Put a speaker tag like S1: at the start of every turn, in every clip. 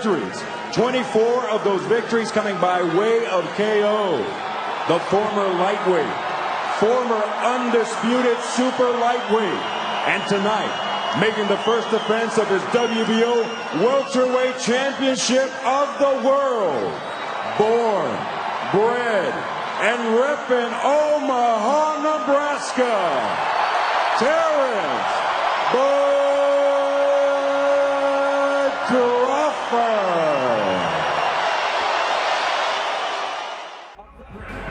S1: Victories. 24 of those victories coming by way of KO. The former lightweight, former undisputed super lightweight, and tonight making the first defense of his WBO welterweight championship of the world. Born, bred, and repping Omaha, Nebraska, Terence Crawford.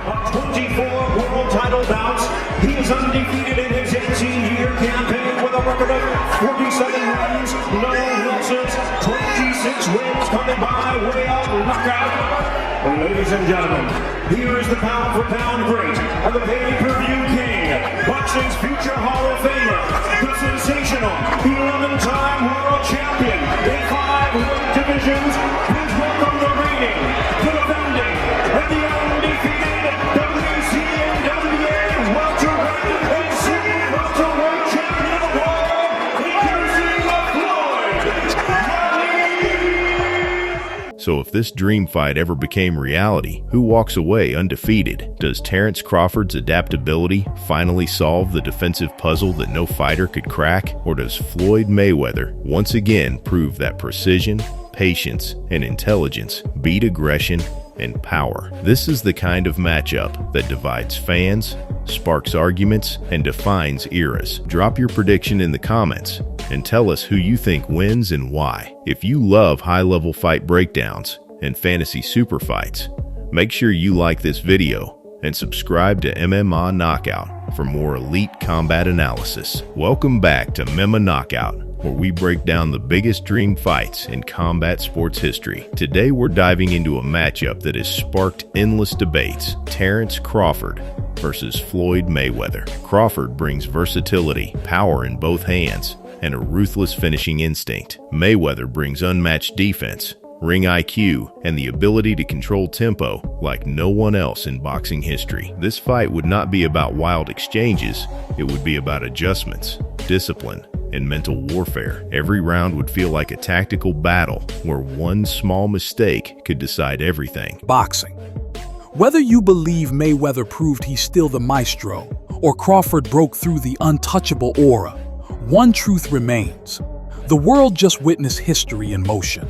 S2: On 24 world title bouts, he is undefeated in his 18-year campaign with a record of 47 wins, no losses, 26 wins coming by way of knockout. Ladies and gentlemen, here is the pound-for-pound great and the pay-per-view king, boxing's future Hall of Famer, the sensational 11-time world champion in 5 weight divisions. Please welcome the reigning, the defending, and the undefeated WCNWA welterweight and super welterweight champion of the world, introducing Floyd.
S3: So if this dream fight ever became reality, who walks away undefeated? Does Terence Crawford's adaptability finally solve the defensive puzzle that no fighter could crack? Or does Floyd Mayweather once again prove that precision, patience, and intelligence beat aggression and power? This is the kind of matchup that divides fans, sparks arguments, and defines eras. Drop your prediction in the comments and tell us who you think wins and why. If you love high-level fight breakdowns and fantasy super fights, make sure you like this video and subscribe to MMA Knockout for more elite combat analysis. Welcome back to MMA Knockout, where we break down the biggest dream fights in combat sports history. Today we're diving into a matchup that has sparked endless debates: Terence Crawford versus Floyd Mayweather. Crawford brings versatility, power in both hands, and a ruthless finishing instinct. Mayweather brings unmatched defense, ring IQ, and the ability to control tempo like no one else in boxing history. This fight would not be about wild exchanges, it would be about adjustments, discipline, and mental warfare. Every round would feel like a tactical battle where one small mistake could decide everything.
S4: Boxing. Whether you believe Mayweather proved he's still the maestro, or Crawford broke through the untouchable aura, one truth remains: the world just witnessed history in motion.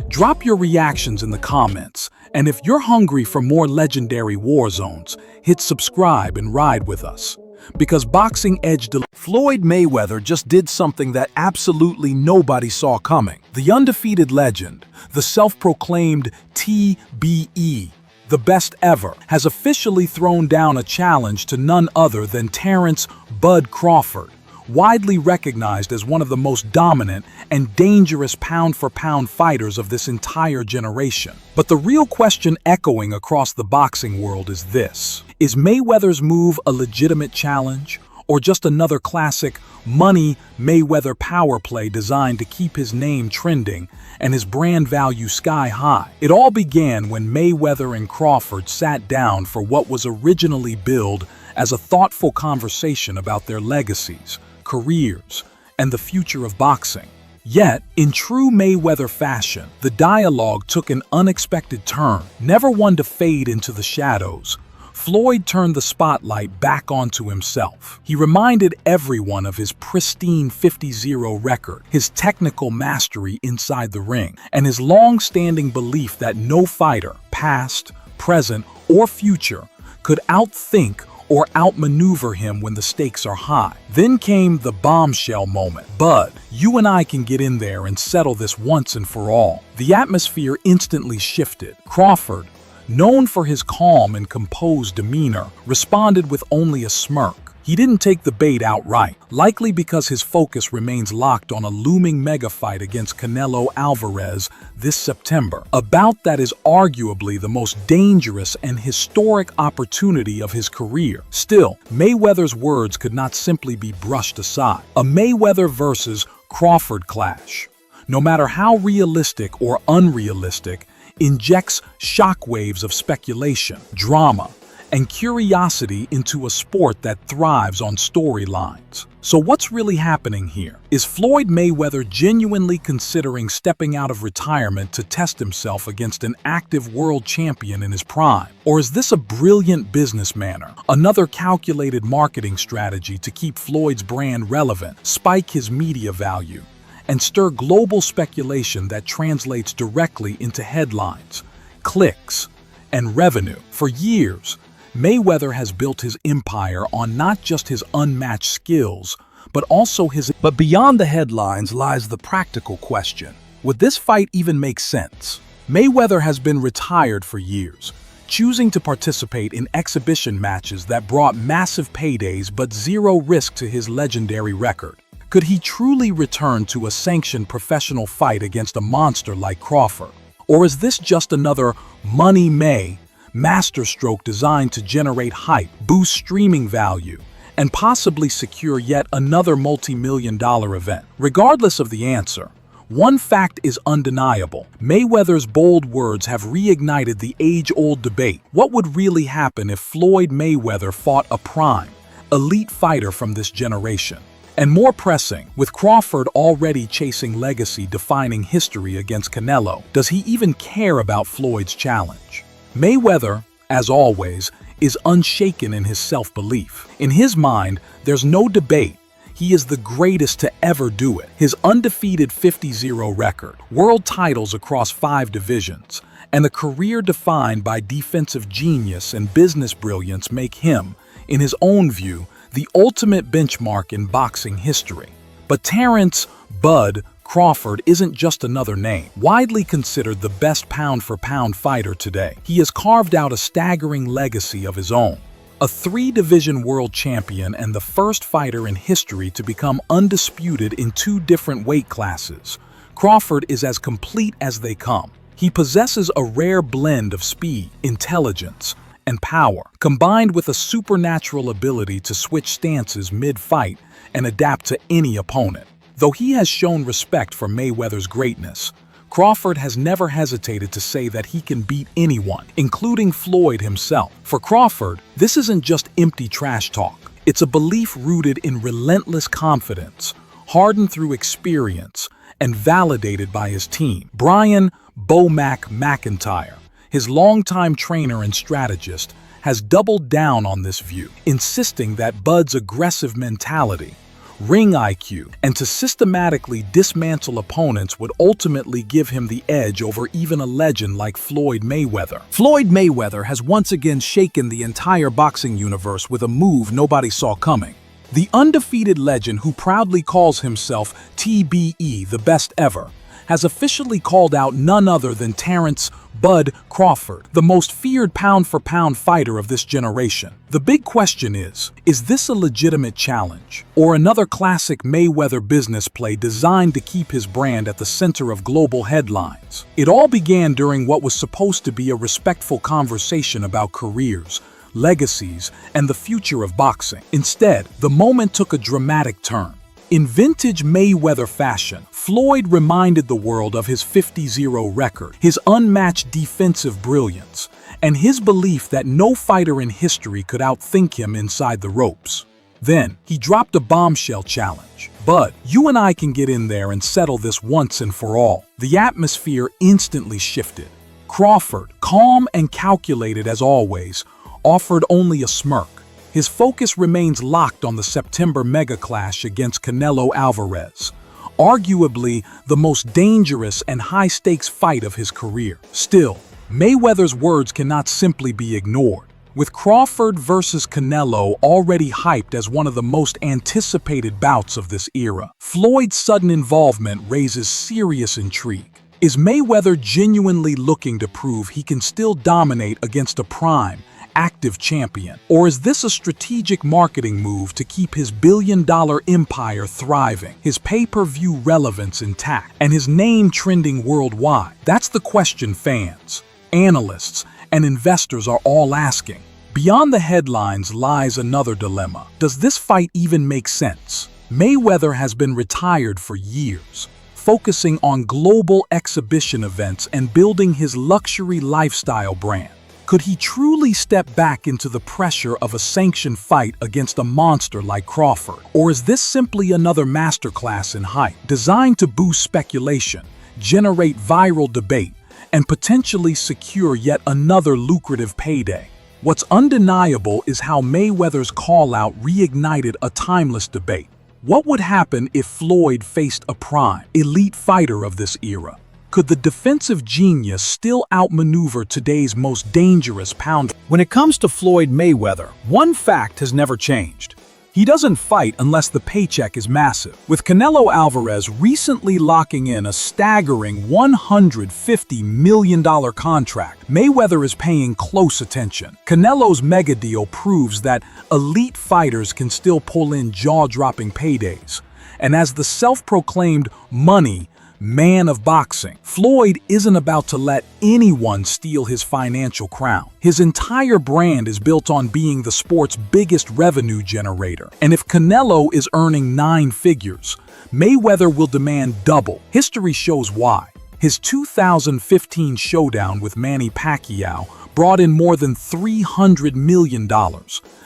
S4: Drop your reactions in the comments, and if you're hungry for more legendary war zones, hit subscribe and ride with us. Because Boxing Edge Floyd Mayweather just did something that absolutely nobody saw coming. The undefeated legend, the self-proclaimed TBE, the best ever, has officially thrown down a challenge to none other than Terence "Bud" Crawford, widely recognized as one of the most dominant and dangerous pound-for-pound fighters of this entire generation. But the real question echoing across the boxing world is this: is Mayweather's move a legitimate challenge, or just another classic money Mayweather power play designed to keep his name trending and his brand value sky high? It all began when Mayweather and Crawford sat down for what was originally billed as a thoughtful conversation about their legacies, careers, and the future of boxing. Yet, in true Mayweather fashion, the dialogue took an unexpected turn. Never one to fade into the shadows, Floyd turned the spotlight back onto himself. He reminded everyone of his pristine 50-0 record, his technical mastery inside the ring, and his long-standing belief that no fighter, past, present, or future, could outthink or outmaneuver him when the stakes are high. Then came the bombshell moment. "Bud, you and I can get in there and settle this once and for all." The atmosphere instantly shifted. Crawford, known for his calm and composed demeanor, responded with only a smirk. He didn't take the bait outright, likely because his focus remains locked on a looming mega fight against Canelo Alvarez this September, a bout that is arguably the most dangerous and historic opportunity of his career. Still, Mayweather's words could not simply be brushed aside. A Mayweather versus Crawford clash, no matter how realistic or unrealistic, injects shockwaves of speculation, drama, and curiosity into a sport that thrives on storylines. So what's really happening here? Is Floyd Mayweather genuinely considering stepping out of retirement to test himself against an active world champion in his prime? Or is this a brilliant business manner, another calculated marketing strategy to keep Floyd's brand relevant, spike his media value, and stir global speculation that translates directly into headlines, clicks, and revenue? For years, Mayweather has built his empire on not just his unmatched skills, but also his... But beyond the headlines lies the practical question. Would this fight even make sense? Mayweather has been retired for years, choosing to participate in exhibition matches that brought massive paydays but zero risk to his legendary record. Could he truly return to a sanctioned professional fight against a monster like Crawford? Or is this just another Money May masterstroke designed to generate hype, boost streaming value, and possibly secure yet another multi-million-dollar event? Regardless of the answer, one fact is undeniable. Mayweather's bold words have reignited the age-old debate. What would really happen if Floyd Mayweather fought a prime, elite fighter from this generation? And more pressing, with Crawford already chasing legacy-defining history against Canelo, does he even care about Floyd's challenge? Mayweather, as always, is unshaken in his self-belief. In his mind, there's no debate. He is the greatest to ever do it. His undefeated 50-0 record, world titles across 5 divisions, and a career defined by defensive genius and business brilliance make him, in his own view, the ultimate benchmark in boxing history. But Terrence "Bud" Crawford isn't just another name. Widely considered the best pound-for-pound fighter today, he has carved out a staggering legacy of his own. A 3-division world champion and the first fighter in history to become undisputed in 2 different weight classes, Crawford is as complete as they come. He possesses a rare blend of speed, intelligence, and power, combined with a supernatural ability to switch stances mid-fight and adapt to any opponent. Though he has shown respect for Mayweather's greatness, Crawford has never hesitated to say that he can beat anyone, including Floyd himself. For Crawford, this isn't just empty trash talk. It's a belief rooted in relentless confidence, hardened through experience, and validated by his team. Brian "Bo-Mac" McIntyre, his longtime trainer and strategist, has doubled down on this view, insisting that Bud's aggressive mentality, ring IQ, and to systematically dismantle opponents would ultimately give him the edge over even a legend like Floyd Mayweather. Floyd Mayweather has once again shaken the entire boxing universe with a move nobody saw coming. The undefeated legend, who proudly calls himself TBE, the best ever, has officially called out none other than Terence "Bud" Crawford, the most feared pound-for-pound fighter of this generation. The big question is this a legitimate challenge, or another classic Mayweather business play designed to keep his brand at the center of global headlines? It all began during what was supposed to be a respectful conversation about careers, legacies, and the future of boxing. Instead, the moment took a dramatic turn. In vintage Mayweather fashion, Floyd reminded the world of his 50-0 record, his unmatched defensive brilliance, and his belief that no fighter in history could outthink him inside the ropes. Then, he dropped a bombshell challenge. "Bud, you and I can get in there and settle this once and for all." The atmosphere instantly shifted. Crawford, calm and calculated as always, offered only a smirk. His focus remains locked on the September mega clash against Canelo Alvarez, arguably the most dangerous and high-stakes fight of his career. Still, Mayweather's words cannot simply be ignored. With Crawford versus Canelo already hyped as one of the most anticipated bouts of this era, Floyd's sudden involvement raises serious intrigue. Is Mayweather genuinely looking to prove he can still dominate against a prime, active champion? Or is this a strategic marketing move to keep his billion-dollar empire thriving, his pay-per-view relevance intact, and his name trending worldwide? That's the question fans, analysts, and investors are all asking. Beyond the headlines lies another dilemma. Does this fight even make sense? Mayweather has been retired for years, focusing on global exhibition events and building his luxury lifestyle brand. Could he truly step back into the pressure of a sanctioned fight against a monster like Crawford? Or is this simply another masterclass in hype, designed to boost speculation, generate viral debate, and potentially secure yet another lucrative payday? What's undeniable is how Mayweather's call-out reignited a timeless debate. What would happen if Floyd faced a prime, elite fighter of this era? Could the defensive genius still outmaneuver today's most dangerous pounder? When it comes to Floyd Mayweather, one fact has never changed. He doesn't fight unless the paycheck is massive. With Canelo Alvarez recently locking in a staggering $150 million contract, Mayweather is paying close attention. Canelo's mega deal proves that elite fighters can still pull in jaw-dropping paydays. And as the self-proclaimed money man of boxing, Floyd isn't about to let anyone steal his financial crown. His entire brand is built on being the sport's biggest revenue generator. And if Canelo is earning 9 figures, Mayweather will demand double. History shows why. His 2015 showdown with Manny Pacquiao brought in more than $300 million,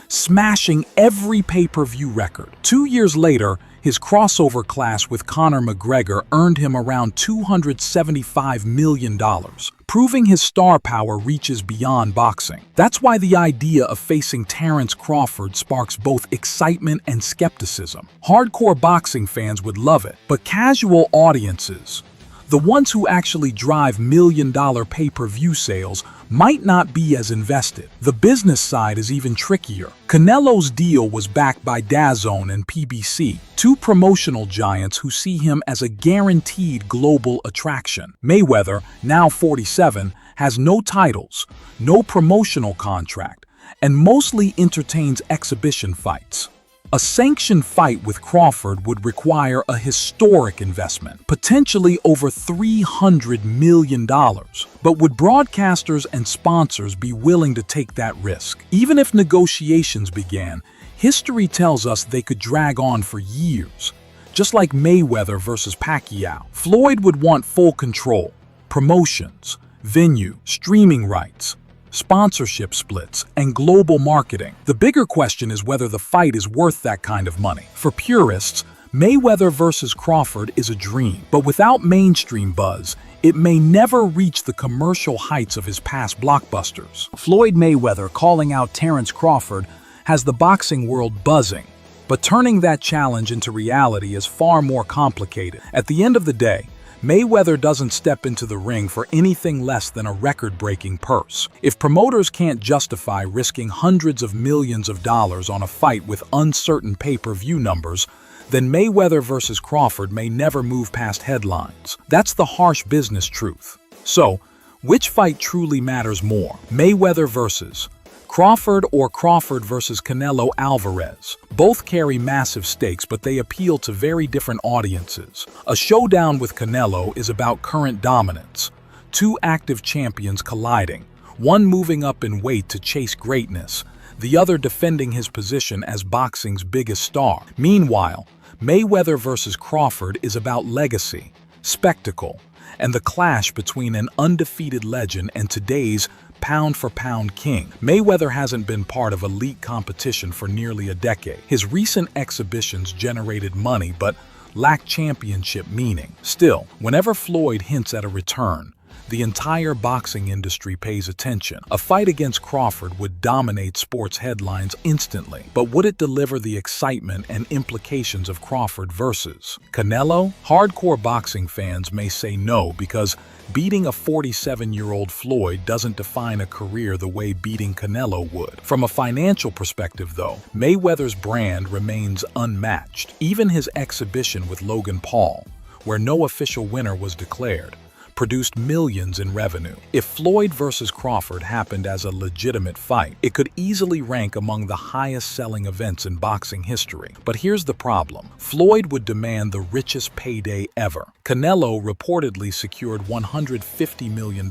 S4: smashing every pay-per-view record. 2 years later, his crossover clash with Conor McGregor earned him around $275 million, proving his star power reaches beyond boxing. That's why the idea of facing Terence Crawford sparks both excitement and skepticism. Hardcore boxing fans would love it, but casual audiences, the ones who actually drive million-dollar pay-per-view sales, might not be as invested. The business side is even trickier. Canelo's deal was backed by DAZN and PBC, 2 promotional giants who see him as a guaranteed global attraction. Mayweather, now 47, has no titles, no promotional contract, and mostly entertains exhibition fights. A sanctioned fight with Crawford would require a historic investment, potentially over $300 million. But would broadcasters and sponsors be willing to take that risk? Even if negotiations began, history tells us they could drag on for years. Just like Mayweather versus Pacquiao, Floyd would want full control, promotions, venue, streaming rights, sponsorship splits, and global marketing. The bigger question is whether the fight is worth that kind of money. For purists, Mayweather versus Crawford is a dream, but without mainstream buzz, it may never reach the commercial heights of his past blockbusters. Floyd Mayweather calling out Terence Crawford has the boxing world buzzing, but turning that challenge into reality is far more complicated. At the end of the day, Mayweather doesn't step into the ring for anything less than a record-breaking purse. If promoters can't justify risking hundreds of millions of dollars on a fight with uncertain pay-per-view numbers, then Mayweather versus Crawford may never move past headlines. That's the harsh business truth. So, which fight truly matters more? Mayweather versus Crawford or Crawford versus Canelo Alvarez? Both carry massive stakes, but they appeal to very different audiences. A showdown with Canelo is about current dominance, 2 active champions colliding, one moving up in weight to chase greatness, the other defending his position as boxing's biggest star. Meanwhile, Mayweather versus Crawford is about legacy, spectacle, and the clash between an undefeated legend and today's pound-for-pound king. Mayweather hasn't been part of elite competition for nearly a decade. His recent exhibitions generated money but lack championship meaning. Still, whenever Floyd hints at a return, the entire boxing industry pays attention. A fight against Crawford would dominate sports headlines instantly, but would it deliver the excitement and implications of Crawford versus Canelo? Hardcore boxing fans may say no because beating a 47-year-old Floyd doesn't define a career the way beating Canelo would. From a financial perspective, though, Mayweather's brand remains unmatched. Even his exhibition with Logan Paul, where no official winner was declared, produced millions in revenue. If Floyd versus Crawford happened as a legitimate fight, it could easily rank among the highest-selling events in boxing history. But here's the problem. Floyd would demand the richest payday ever. Canelo reportedly secured $150 million,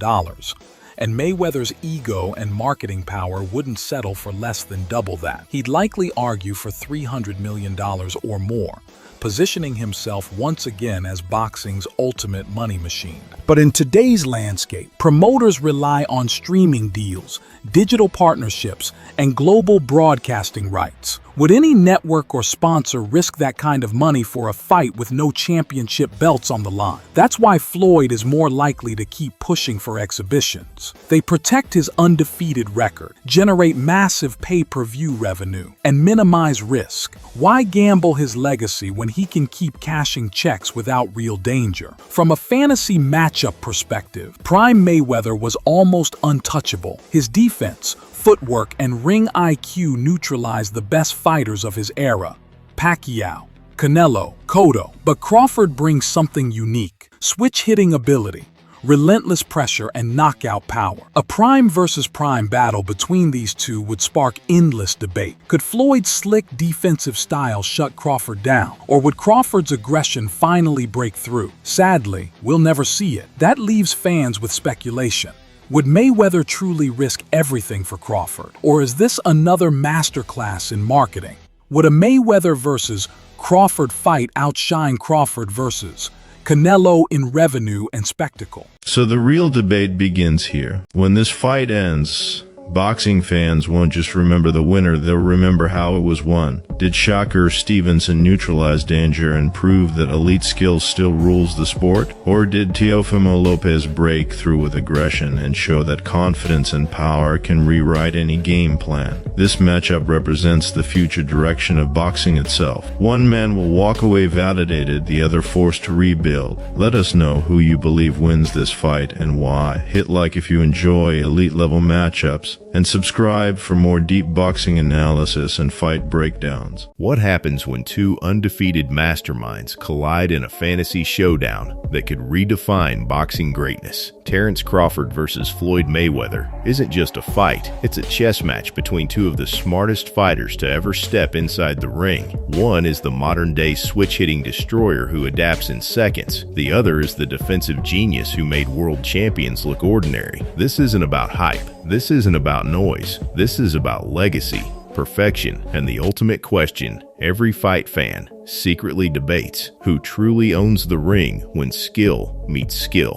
S4: and Mayweather's ego and marketing power wouldn't settle for less than double that. He'd likely argue for $300 million or more, positioning himself once again as boxing's ultimate money machine.
S5: But in today's landscape,
S4: Promoters rely on streaming deals, digital partnerships, and global broadcasting rights. Would any network or sponsor risk that kind of money for a fight with no championship belts on the line? That's why Floyd is more likely to keep pushing for exhibitions. They protect his undefeated record, generate massive pay-per-view revenue, and minimize risk. Why gamble his legacy when he can keep cashing checks without real danger? From a fantasy matchup perspective, Prime Mayweather was almost untouchable. His defense, footwork, and ring IQ neutralized the best fighters of his era: Pacquiao, Canelo, Cotto. But Crawford brings something unique: switch-hitting ability, relentless pressure, and knockout power. A prime versus prime battle between these two would spark endless debate. Could Floyd's slick defensive style shut Crawford down, or would Crawford's aggression finally break through? Sadly, we'll never see it. That leaves fans with speculation. Would Mayweather truly risk everything for Crawford, or is this another masterclass in marketing? Would a Mayweather versus Crawford fight outshine Crawford versus Canelo in revenue and spectacle?
S3: So the real debate begins here. When this fight ends, boxing fans won't just remember the winner, they'll remember how it was won. Did Shocker Stevenson neutralize danger and prove that elite skill still rules the sport? Or did Teofimo Lopez break through with aggression and show that confidence and power can rewrite any game plan? This matchup represents the future direction of boxing itself. One man will walk away validated, the other forced to rebuild. Let us know who you believe wins this fight and why. Hit like if you enjoy elite level matchups, and subscribe for more deep boxing analysis and fight breakdowns. What happens when two undefeated masterminds collide in a fantasy showdown that could redefine boxing greatness? Terence Crawford versus Floyd Mayweather isn't just a fight, it's a chess match between two of the smartest fighters to ever step inside the ring. One is the modern-day switch-hitting destroyer who adapts in seconds. The other is the defensive genius who made world champions look ordinary. This isn't about hype. This isn't about noise. This is about legacy, perfection, and the ultimate question every fight fan secretly debates: who truly owns the ring when skill meets skill?